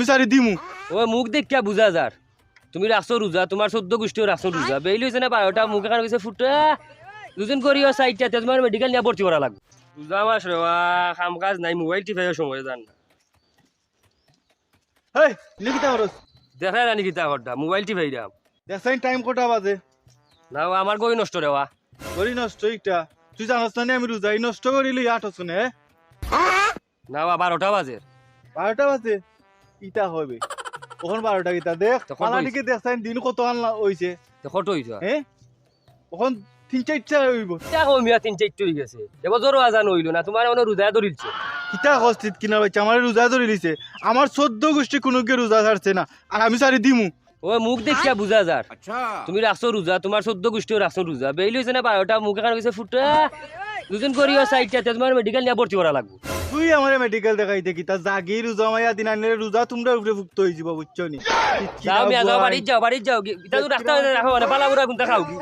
তুই সারি দিমু ও মুখ দেখিয়া বুঝা যার তুমি রাখছো রোজা তোমার 14 গোষ্ঠীও রাখছো রোজা বেইলি হয়েছে না 12টা মুখ এখানে গেছে ফুটা দুজন করিও সাইডটা তোমার মেডিকেল নিয়ে ভর্তি করা লাগবে রোজা মাস রেওয়া কাম কাজ নাই মোবাইল টিপাইও সময় জান না হেই লিখিতা করস দেখাই রানি কিতা করটা মোবাইল টিপাই দাম দেখছাই টাইম কটা বাজে না আমার গই নষ্ট রেওয়া করি নষ্ট একটা তুই জানাস না আমি রোজাই নষ্ট করিলি আটছ নে না 12টা বাজে 12টা বাজে ইটা হবে ওখান 12টা কিতা দেখ তখন পালানিকে দেখছাই দিন কত আনলা হইছে তো কত হইছো হ্যাঁ ওখান 3-4টা হইব টাকা মিয়া 3-4 হই গেছে এবার জোর আজান হইলো না তোমার মনে রোজা ধরিলছে কিতা হস্তিত কিনা বাচ্চা আমার রোজা ধরে লিছে আমার 14 গোষ্ঠী কোনো কে রোজা ছাড়ছে না আর আমি সারি দিমু ও মুখ দেখিয়া বুঝা যার তুমি রাখছো রোজা তোমার 14 গোষ্ঠীও রাখছো রোজা বেইলি হয়েছে না 12টা মুখ এখানে গেছে ফুটা দুজন করিও সাইডটা তোমার মেডিকেল নিয়ে ভর্তি করা লাগবে তুই আমার মেডিকেল দেখাইতে কিতা জাগি রোজা মাইয়া দিন আনলে রোজা তোমরা উপরে ভুক্ত হয়ে যাব বুঝছো নি যাও মিয়া যাও বাড়ি যাও এটা তো রাস্তা রাখো না পালা বুড়া গুনতা খাও কি